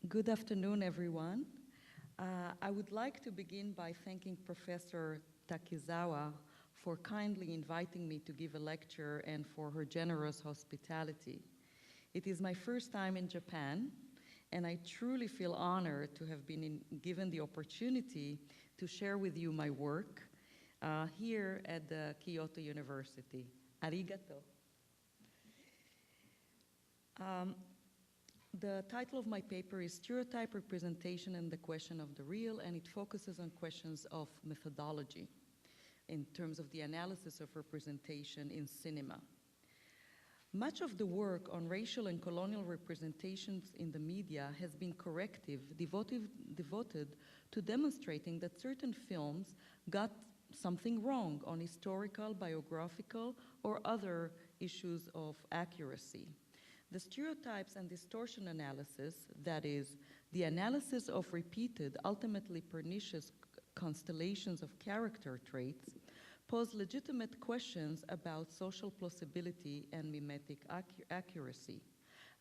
Good afternoon, everyone. I would like to begin by thanking Professor Takizawa for kindly inviting me to give a lecture and for her generous hospitality. It is my first time in Japan, and I truly feel honored to have been given the opportunity to share with you my work here at the Kyoto University. Arigato. The title of my paper is Stereotype, Representation, and the Question of the Real, and it focuses on questions of methodology in terms of the analysis of representation in cinema. Much of the work on racial and colonial representations in the media has been corrective, devoted to demonstrating that certain films got something wrong on historical, biographical, or other issues of accuracy. The stereotypes and distortion analysis, that is, the analysis of repeated, ultimately pernicious constellations of character traits, pose legitimate questions about social plausibility and mimetic accuracy,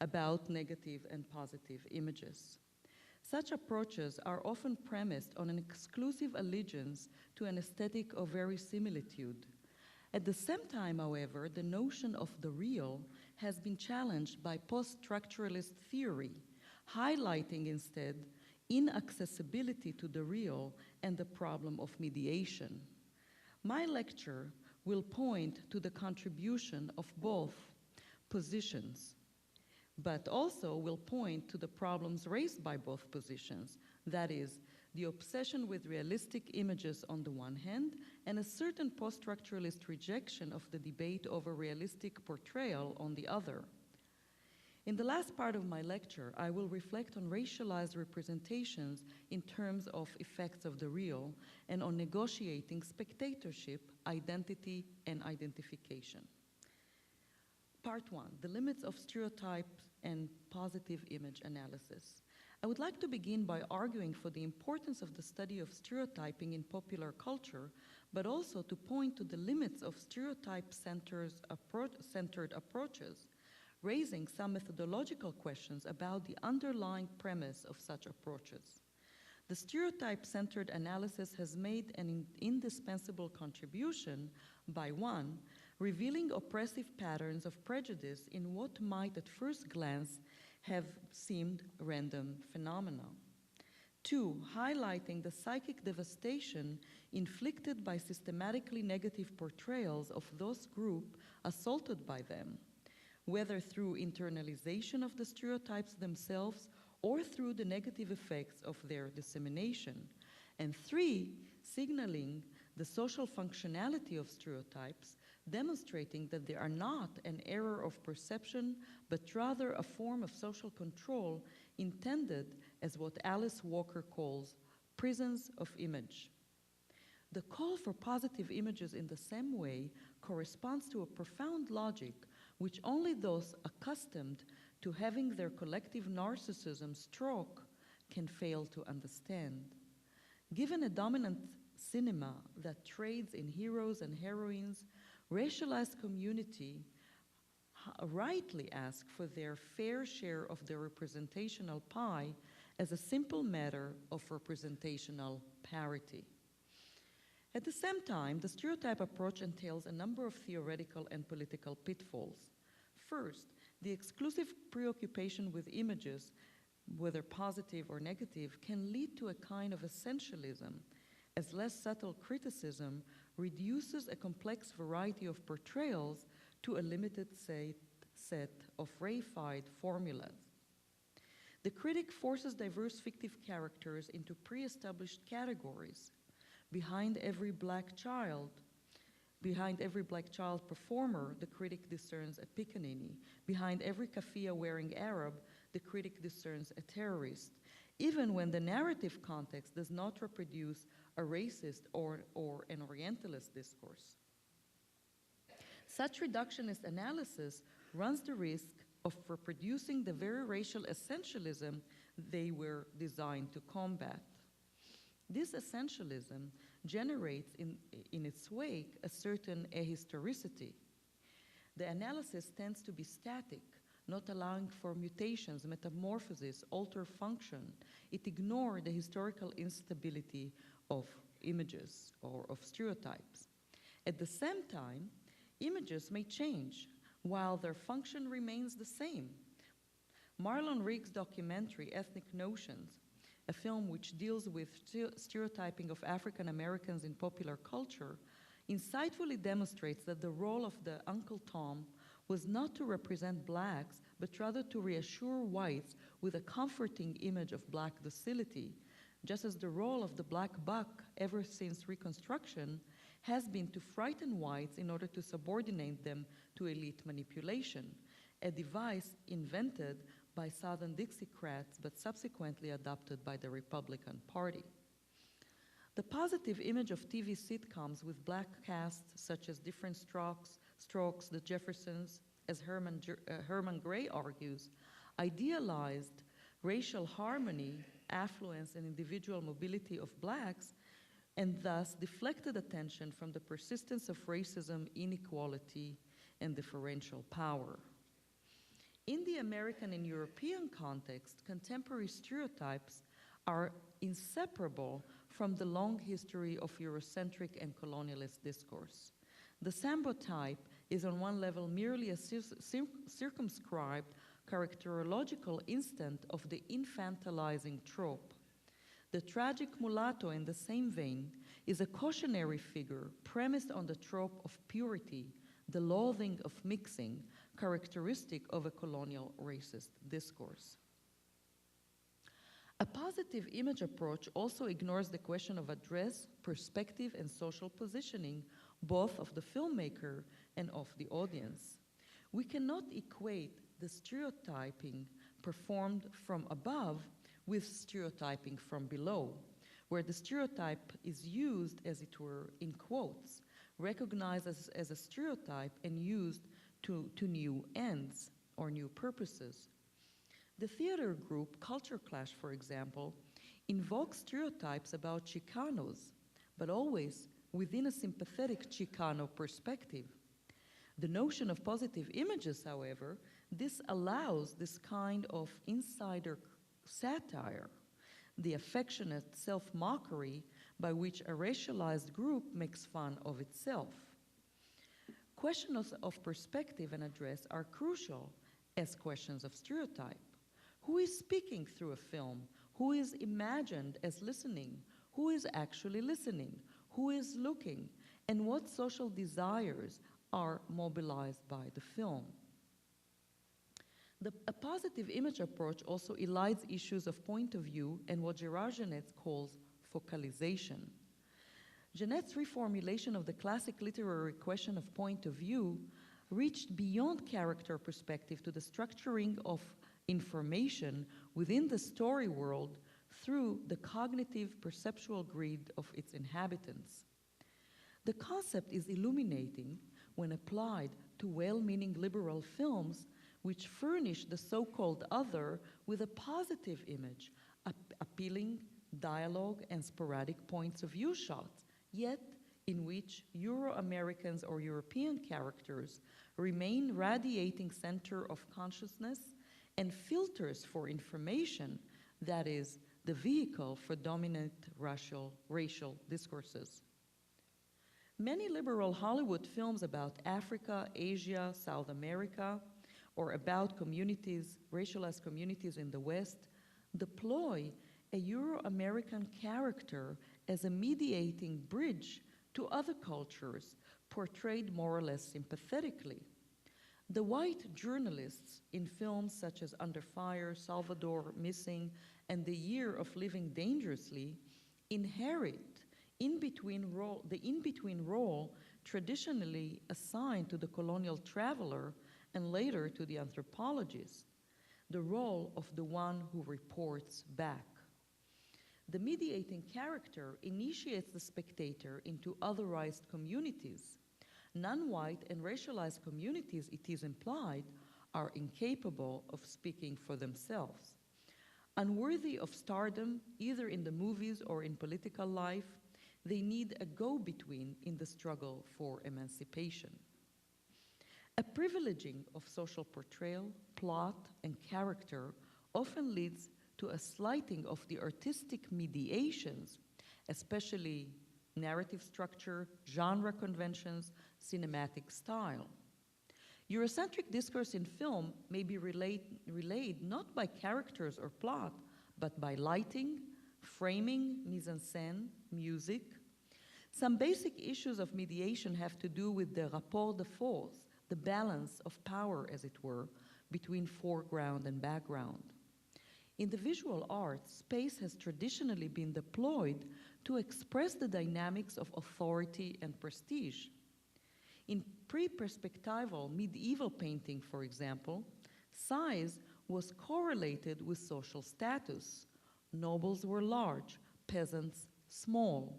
about negative and positive images. Such approaches are often premised on an exclusive allegiance to an aesthetic of verisimilitude. At the same time, however, the notion of the real has been challenged by post-structuralist theory, highlighting instead inaccessibility to the real and the problem of mediation. My lecture will point to the contribution of both positions, but also will point to the problems raised by both positions, that is, the obsession with realistic images on the one hand, and a certain post-structuralist rejection of the debate over realistic portrayal on the other. In the last part of my lecture, I will reflect on racialized representations in terms of effects of the real and on negotiating spectatorship, identity, and identification. Part 1, the limits of stereotype and positive image analysis. I would like to begin by arguing for the importance of the study of stereotyping in popular culture, but also to point to the limits of stereotype-centered approaches, raising some methodological questions about the underlying premise of such approaches. The stereotype-centered analysis has made an indispensable contribution by 1, revealing oppressive patterns of prejudice in what might at first glance have seemed random phenomena. 2, highlighting the psychic devastation inflicted by systematically negative portrayals of those groups assaulted by them, whether through internalization of the stereotypes themselves or through the negative effects of their dissemination. And 3, signaling the social functionality of stereotypes, demonstrating that they are not an error of perception, but rather a form of social control intended as what Alice Walker calls prisons of image. The call for positive images in the same way corresponds to a profound logic which only those accustomed to having their collective narcissism stroke can fail to understand. Given a dominant cinema that trades in heroes and heroines, racialized community rightly ask for their fair share of the representational pie as a simple matter of representational parity. At the same time, the stereotype approach entails a number of theoretical and political pitfalls. First, the exclusive preoccupation with images, whether positive or negative, can lead to a kind of essentialism, as less subtle criticism reduces a complex variety of portrayals to a limited set of reified formulas. The critic forces diverse fictive characters into pre-established categories. Behind every black child performer, the critic discerns a pickaninny. Behind every kafia-wearing Arab, the critic discerns a terrorist, even when the narrative context does not reproduce a racist or an Orientalist discourse. Such reductionist analysis runs the risk of reproducing the very racial essentialism they were designed to combat. This essentialism generates in its wake a certain ahistoricity. The analysis tends to be static, not allowing for mutations, metamorphosis, alter function. It ignored the historical instability of images or of stereotypes. At the same time, images may change while their function remains the same. Marlon Riggs' documentary, Ethnic Notions, a film which deals with stereotyping of African Americans in popular culture, insightfully demonstrates that the role of the Uncle Tom was not to represent blacks, but rather to reassure whites with a comforting image of black docility, just as the role of the black buck ever since Reconstruction has been to frighten whites in order to subordinate them to elite manipulation, a device invented by Southern Dixiecrats but subsequently adopted by the Republican Party. The positive image of TV sitcoms with black casts such as Different Strokes, The Jeffersons, as Herman Gray argues, idealized racial harmony, affluence, and individual mobility of blacks, and thus deflected attention from the persistence of racism, inequality, and differential power. In the American and European context, contemporary stereotypes are inseparable from the long history of Eurocentric and colonialist discourse. The Sambo type is on one level merely a circumscribed characterological instant of the infantilizing trope. The tragic mulatto, in the same vein, is a cautionary figure premised on the trope of purity, the loathing of mixing, characteristic of a colonial racist discourse. A positive image approach also ignores the question of address, perspective, and social positioning, both of the filmmaker and of the audience. We cannot equate the stereotyping performed from above with stereotyping from below, where the stereotype is used, as it were, in quotes, recognized as a stereotype and used to new ends or new purposes. The theater group Culture Clash, for example, invokes stereotypes about Chicanos, but always within a sympathetic Chicano perspective. The notion of positive images, however, this allows this kind of insider satire, the affectionate self-mockery by which a racialized group makes fun of itself. Questions of perspective and address are crucial as questions of stereotype. Who is speaking through a film? Who is imagined as listening? Who is actually listening? Who is looking? And what social desires are mobilized by the film? A positive image approach also elides issues of point of view and what Gerard Genetz calls focalization. Genet's reformulation of the classic literary question of point of view reached beyond character perspective to the structuring of information within the story world through the cognitive perceptual grid of its inhabitants. The concept is illuminating when applied to well-meaning liberal films which furnish the so-called other with a positive image, appealing dialogue and sporadic points of view shots, yet in which Euro-Americans or European characters remain radiating center of consciousness and filters for information, that is, the vehicle for dominant racial discourses. Many liberal Hollywood films about Africa, Asia, South America, or about communities, racialized communities in the West, deploy a Euro-American character as a mediating bridge to other cultures, portrayed more or less sympathetically. The white journalists in films such as Under Fire, Salvador Missing, and The Year of Living Dangerously inherit the in-between role traditionally assigned to the colonial traveler and later to the anthropologist, the role of the one who reports back. The mediating character initiates the spectator into otherized communities. Non-white and racialized communities, it is implied, are incapable of speaking for themselves. Unworthy of stardom, either in the movies or in political life, they need a go-between in the struggle for emancipation. A privileging of social portrayal, plot, and character often leads to a slighting of the artistic mediations, especially narrative structure, genre conventions, cinematic style. Eurocentric discourse in film may be relayed not by characters or plot, but by lighting, framing, mise-en-scène, music. Some basic issues of mediation have to do with the rapport de force, the balance of power, as it were, between foreground and background. In the visual arts, space has traditionally been deployed to express the dynamics of authority and prestige. In pre-perspectival medieval painting, for example, size was correlated with social status. Nobles were large, peasants small.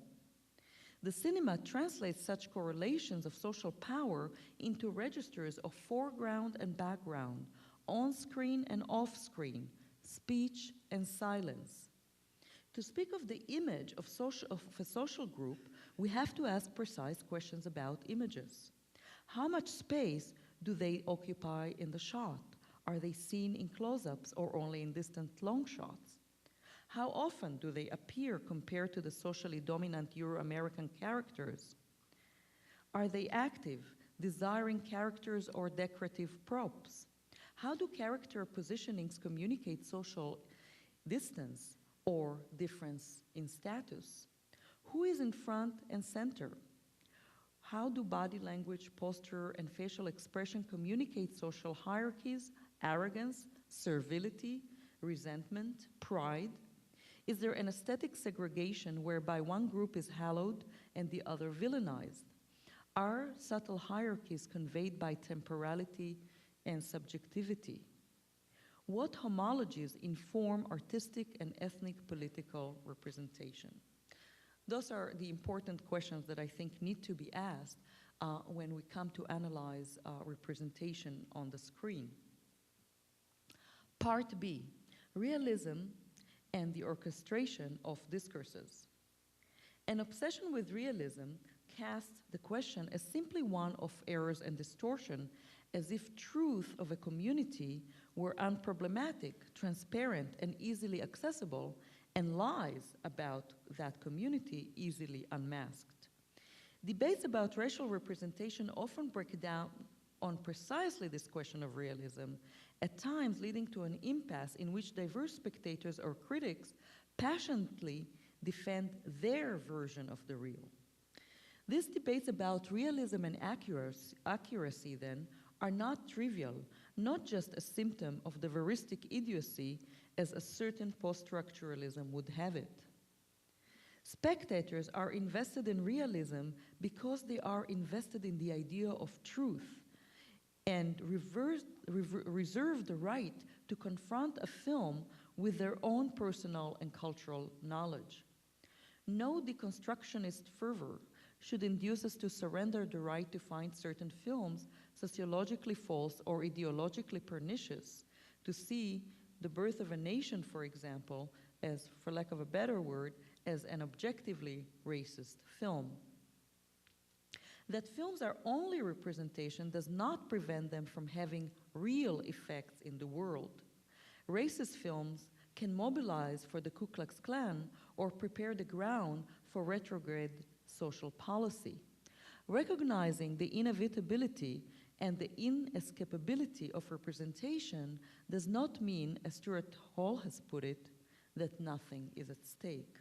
The cinema translates such correlations of social power into registers of foreground and background, on-screen and off-screen, speech and silence. To speak of the image of a social group, we have to ask precise questions about images. How much space do they occupy in the shot? Are they seen in close-ups or only in distant long shots? How often do they appear compared to the socially dominant Euro-American characters? Are they active, desiring characters or decorative props? How do character positionings communicate social distance or difference in status? Who is in front and center? How do body language, posture, and facial expression communicate social hierarchies, arrogance, servility, resentment, pride? Is there an aesthetic segregation whereby one group is hallowed and the other villainized? Are subtle hierarchies conveyed by temporality and subjectivity? What homologies inform artistic and ethnic political representation? Those are the important questions that I think need to be asked when we come to analyze representation on the screen. Part B, realism and the orchestration of discourses. An obsession with realism casts the question as simply one of errors and distortion, as if truth of a community were unproblematic, transparent, and easily accessible, and lies about that community easily unmasked. Debates about racial representation often break down on precisely this question of realism, at times leading to an impasse in which diverse spectators or critics passionately defend their version of the real. These debates about realism and accuracy, then, are not trivial, not just a symptom of the veristic idiocy as a certain post-structuralism would have it. Spectators are invested in realism because they are invested in the idea of truth and reserve the right to confront a film with their own personal and cultural knowledge. No deconstructionist fervor should induce us to surrender the right to find certain films sociologically false or ideologically pernicious, to see The Birth of a Nation, for example, as, for lack of a better word, as an objectively racist film. That films are only representation does not prevent them from having real effects in the world. Racist films can mobilize for the Ku Klux Klan or prepare the ground for retrograde social policy. Recognizing the inevitability and the inescapability of representation does not mean, as Stuart Hall has put it, that nothing is at stake.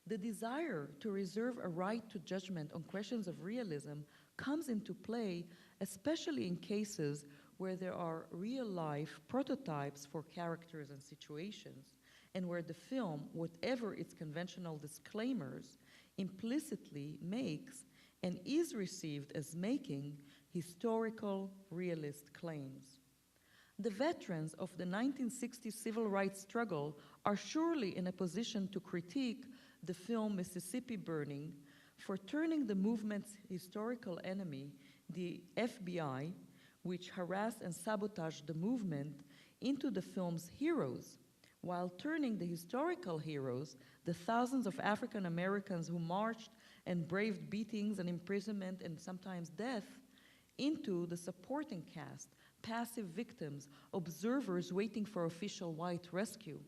The desire to reserve a right to judgment on questions of realism comes into play, especially in cases where there are real-life prototypes for characters and situations, and where the film, whatever its conventional disclaimers, implicitly makes and is received as making historical, realist claims. The veterans of the 1960s civil rights struggle are surely in a position to critique the film Mississippi Burning for turning the movement's historical enemy, the FBI, which harassed and sabotaged the movement, into the film's heroes, while turning the historical heroes, the thousands of African Americans who marched and braved beatings and imprisonment and sometimes death, into the supporting cast, passive victims, observers waiting for official white rescue.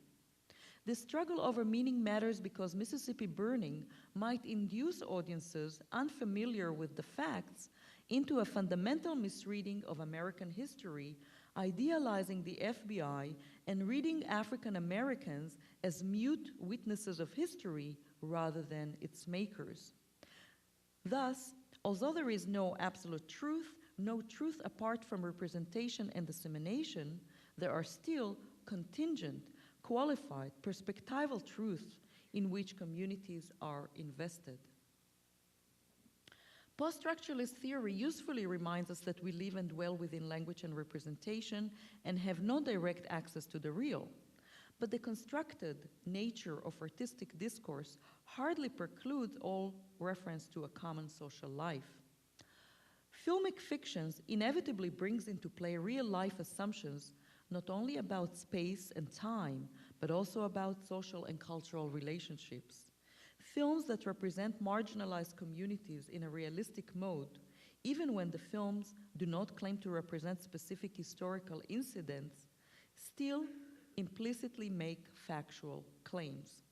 The struggle over meaning matters because Mississippi Burning might induce audiences unfamiliar with the facts into a fundamental misreading of American history, idealizing the FBI and reading African Americans as mute witnesses of history rather than its makers. Thus, although there is no absolute truth, no truth apart from representation and dissemination, there are still contingent, qualified, perspectival truths in which communities are invested. Post-structuralist theory usefully reminds us that we live and dwell within language and representation and have no direct access to the real. But the constructed nature of artistic discourse hardly precludes all reference to a common social life. Filmic fictions inevitably brings into play real-life assumptions not only about space and time, but also about social and cultural relationships. Films that represent marginalized communities in a realistic mode, even when the films do not claim to represent specific historical incidents, still implicitly make factual claims.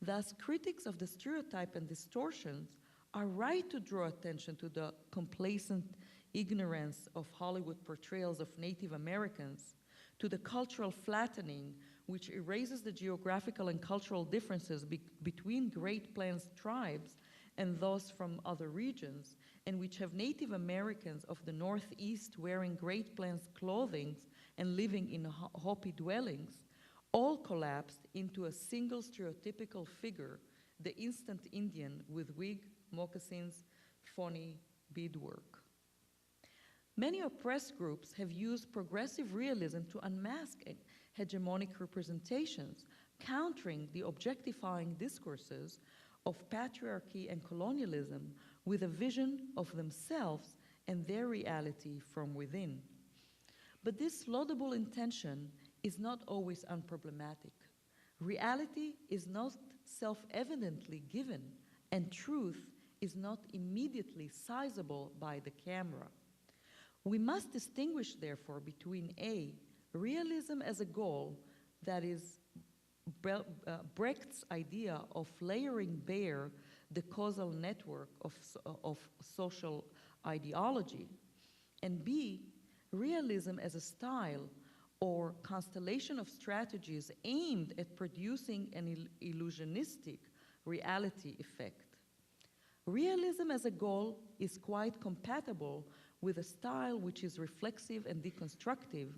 Thus, critics of the stereotype and distortions are right to draw attention to the complacent ignorance of Hollywood portrayals of Native Americans, to the cultural flattening which erases the geographical and cultural differences between Great Plains tribes and those from other regions, and which have Native Americans of the Northeast wearing Great Plains clothing and living in Hopi dwellings, all collapsed into a single stereotypical figure, the instant Indian with wig, moccasins, phony beadwork. Many oppressed groups have used progressive realism to unmask hegemonic representations, countering the objectifying discourses of patriarchy and colonialism with a vision of themselves and their reality from within. But this laudable intention is not always unproblematic. Reality is not self-evidently given, and truth is not immediately sizable by the camera. We must distinguish, therefore, between A, realism as a goal, that is Brecht's idea of layering bare the causal network of social ideology, and B, realism as a style or constellation of strategies aimed at producing an illusionistic reality effect. Realism as a goal is quite compatible with a style which is reflexive and deconstructive,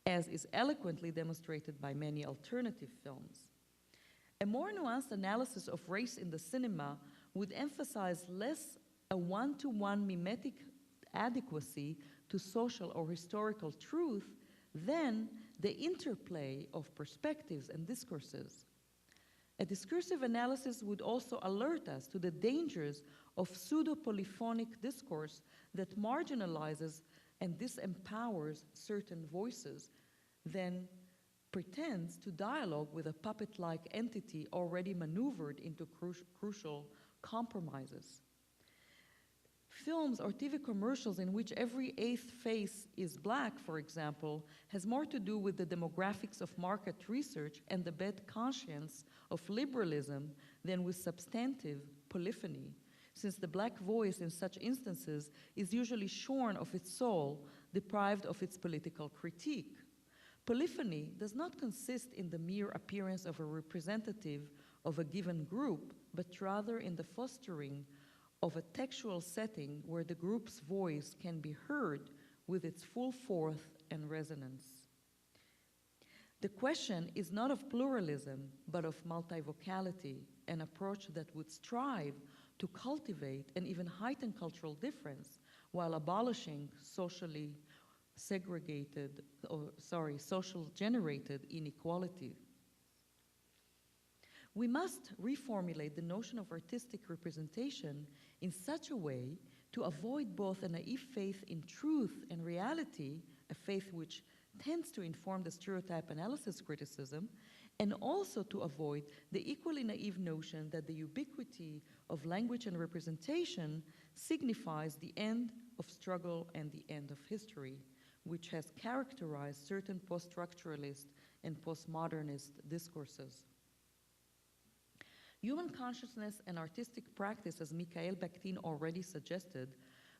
as is eloquently demonstrated by many alternative films. A more nuanced analysis of race in the cinema would emphasize less a one-to-one mimetic adequacy to social or historical truth than the interplay of perspectives and discourses. A discursive analysis would also alert us to the dangers of pseudo-polyphonic discourse that marginalizes and disempowers certain voices, then pretends to dialogue with a puppet-like entity already maneuvered into crucial compromises. Films or TV commercials in which every eighth face is black, for example, has more to do with the demographics of market research and the bad conscience of liberalism than with substantive polyphony, since the black voice in such instances is usually shorn of its soul, deprived of its political critique. Polyphony does not consist in the mere appearance of a representative of a given group, but rather in the fostering of a textual setting where the group's voice can be heard with its full force and resonance. The question is not of pluralism, but of multivocality, an approach that would strive to cultivate and even heighten cultural difference while abolishing socially segregated, social generated inequality. We must reformulate the notion of artistic representation in such a way to avoid both a naive faith in truth and reality, a faith which tends to inform the stereotype analysis criticism, and also to avoid the equally naive notion that the ubiquity of language and representation signifies the end of struggle and the end of history, which has characterized certain post-structuralist and postmodernist discourses. Human consciousness and artistic practice, as Mikhail Bakhtin already suggested,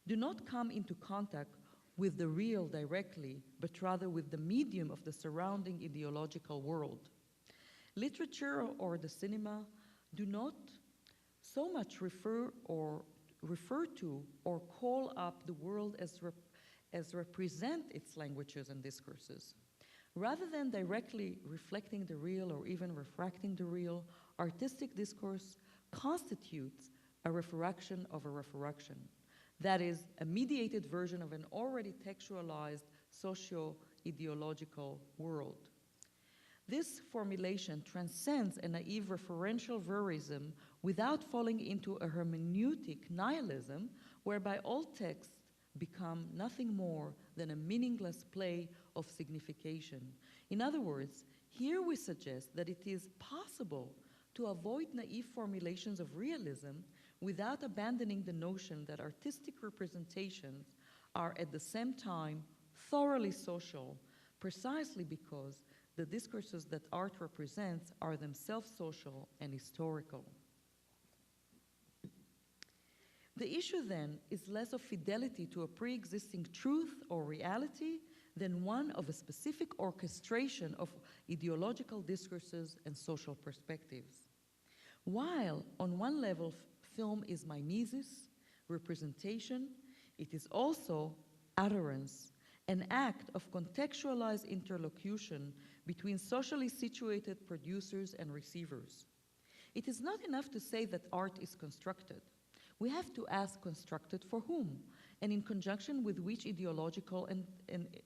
do not come into contact with the real directly, but rather with the medium of the surrounding ideological world. Literature or the cinema do not so much refer to or call up the world as represent its languages and discourses. Rather than directly reflecting the real or even refracting the real, artistic discourse constitutes a refraction of a refraction. That is, a mediated version of an already textualized socio-ideological world. This formulation transcends a naive referential verism without falling into a hermeneutic nihilism, whereby all texts become nothing more than a meaningless play of signification. In other words, here we suggest that it is possible to avoid naive formulations of realism without abandoning the notion that artistic representations are at the same time thoroughly social, precisely because the discourses that art represents are themselves social and historical. The issue then is less of fidelity to a pre-existing truth or reality than one of a specific orchestration of ideological discourses and social perspectives. While on one level film is mimesis, representation, it is also utterance, an act of contextualized interlocution between socially situated producers and receivers. It is not enough to say that art is constructed. We have to ask, constructed for whom, and in conjunction with which ideological and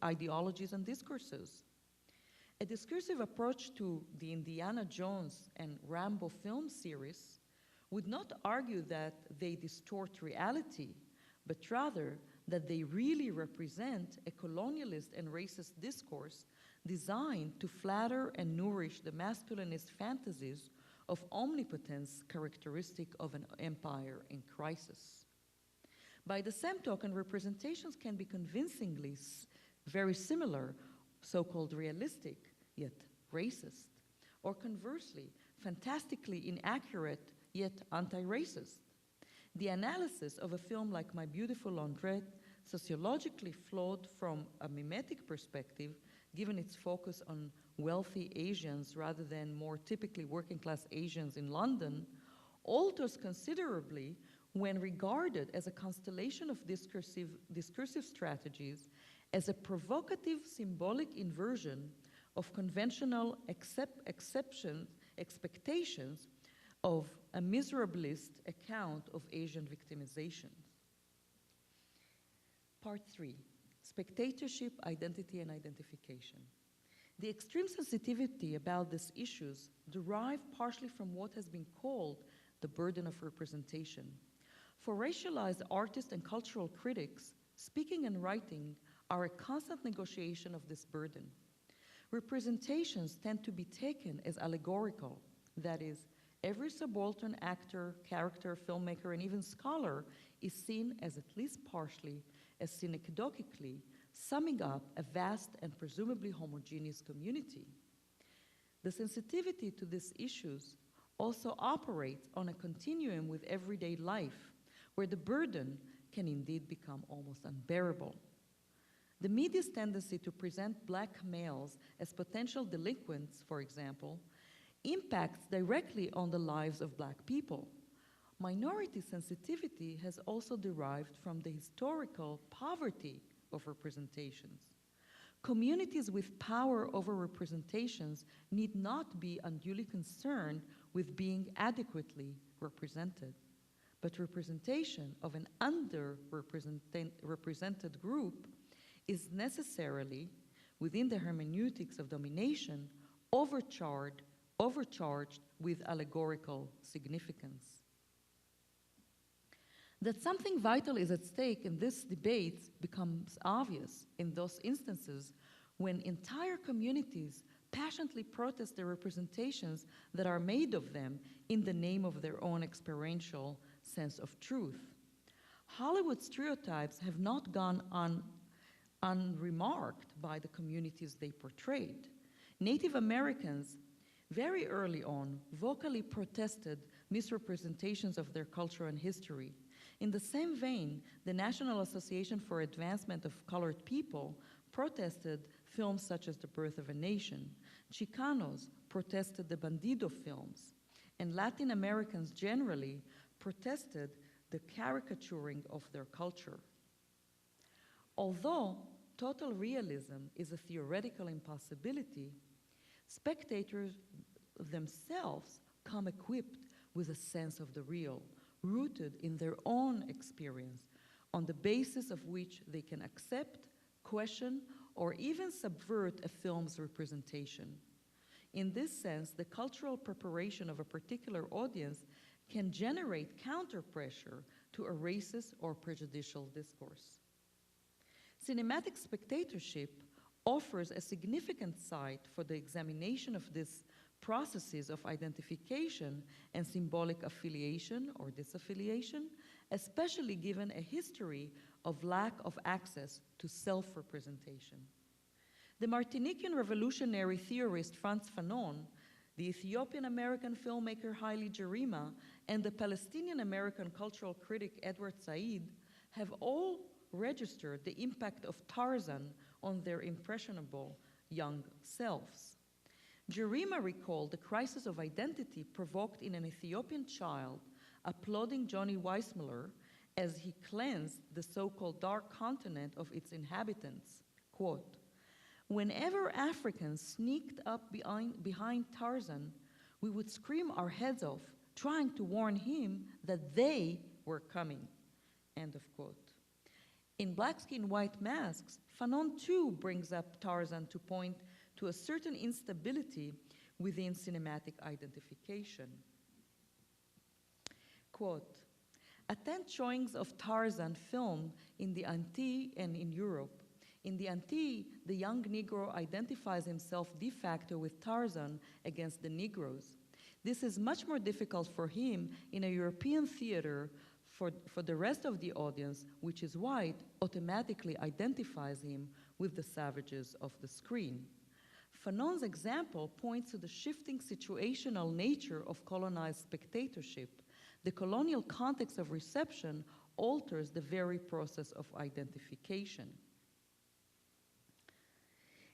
ideologies and discourses. A discursive approach to the Indiana Jones and Rambo film series would not argue that they distort reality, but rather that they really represent a colonialist and racist discourse designed to flatter and nourish the masculinist fantasies of omnipotence characteristic of an empire in crisis. By the same token, representations can be convincingly very similar, so-called realistic, yet racist, or conversely, fantastically inaccurate, yet anti-racist. The analysis of a film like My Beautiful Laundrette, sociologically flawed from a mimetic perspective, given its focus on wealthy Asians rather than more typically working-class Asians in London, alters considerably when regarded as a constellation of discursive strategies, as a provocative symbolic inversion of conventional expectations of a miserablist account of Asian victimization. Part 3, spectatorship, identity, and identification. The extreme sensitivity about these issues derive partially from what has been called the burden of representation. For racialized artists and cultural critics, speaking and writing are a constant negotiation of this burden. Representations tend to be taken as allegorical, that is, every subaltern actor, character, filmmaker, and even scholar is seen as at least partially, as synecdochically, summing up a vast and presumably homogeneous community. The sensitivity to these issues also operates on a continuum with everyday life, where the burden can indeed become almost unbearable. The media's tendency to present black males as potential delinquents, for example, impacts directly on the lives of black people. Minority sensitivity has also derived from the historical poverty of representations. Communities with power over representations need not be unduly concerned with being adequately represented, but representation of an underrepresented group is necessarily, within the hermeneutics of domination, overcharged with allegorical significance. That something vital is at stake in this debate becomes obvious in those instances when entire communities passionately protest the representations that are made of them in the name of their own experiential sense of truth. Hollywood stereotypes have not gone unremarked by the communities they portrayed. Native Americans, very early on, vocally protested misrepresentations of their culture and history. In the same vein, the National Association for Advancement of Colored People protested films such as The Birth of a Nation. Chicanos protested the Bandido films, and Latin Americans generally protested the caricaturing of their culture. Although total realism is a theoretical impossibility, spectators themselves come equipped with a sense of the real, rooted in their own experience, on the basis of which they can accept, question, or even subvert a film's representation. In this sense, the cultural preparation of a particular audience can generate counter-pressure to a racist or prejudicial discourse. Cinematic spectatorship offers a significant site for the examination of these processes of identification and symbolic affiliation or disaffiliation, especially given a history of lack of access to self-representation. The Martinican revolutionary theorist Frantz Fanon, the Ethiopian-American filmmaker Haile Gerima, and the Palestinian-American cultural critic Edward Said have all registered the impact of Tarzan on their impressionable young selves. Gerima recalled the crisis of identity provoked in an Ethiopian child applauding Johnny Weissmuller as he cleansed the so-called dark continent of its inhabitants. Quote, "Whenever Africans sneaked up behind Tarzan, we would scream our heads off, trying to warn him that they were coming." End of quote. In Black Skin, White Masks, Fanon too brings up Tarzan to point to a certain instability within cinematic identification. Quote, "Attend showings of Tarzan film in the Antilles and in Europe. In the Antilles, the young Negro identifies himself de facto with Tarzan against the Negroes. This is much more difficult for him in a European theater for the rest of the audience, which is white, automatically identifies him with the savages of the screen." Fanon's example points to the shifting situational nature of colonized spectatorship. The colonial context of reception alters the very process of identification.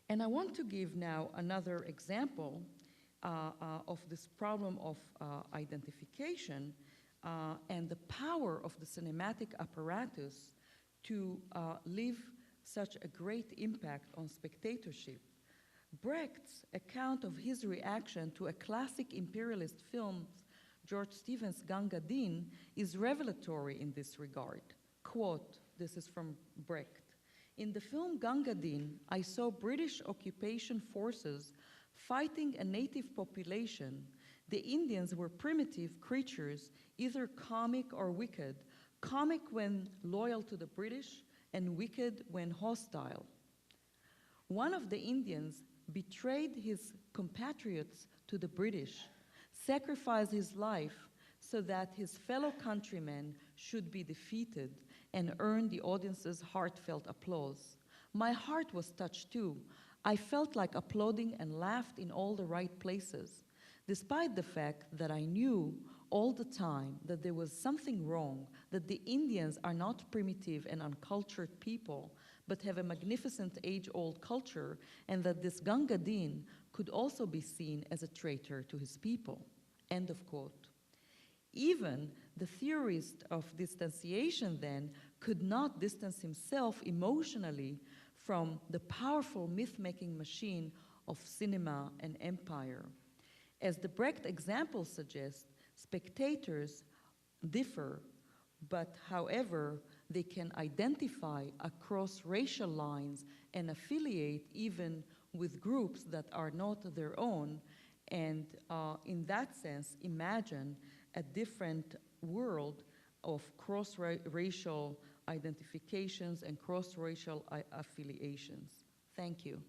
And I want to give now another example of this problem of identification and the power of the cinematic apparatus to leave such a great impact on spectatorship. Brecht's account of his reaction to a classic imperialist film, George Stevens' Ganga Din, is revelatory in this regard. Quote, this is from Brecht, "In the film Ganga Din, I saw British occupation forces fighting a native population. The Indians were primitive creatures, either comic or wicked, comic when loyal to the British and wicked when hostile. One of the Indians betrayed his compatriots to the British, sacrificed his life so that his fellow countrymen should be defeated and earn the audience's heartfelt applause. My heart was touched too. I felt like applauding and laughed in all the right places, despite the fact that I knew all the time that there was something wrong, that the Indians are not primitive and uncultured people, but have a magnificent age-old culture, and that this Ganga Din could also be seen as a traitor to his people." End of quote. Even the theorist of distanciation then could not distance himself emotionally from the powerful myth-making machine of cinema and empire. As the Brecht example suggests, spectators differ, but however, they can identify across racial lines and affiliate even with groups that are not their own, and in that sense, imagine a different world of cross-racial identifications and cross-racial affiliations. Thank you.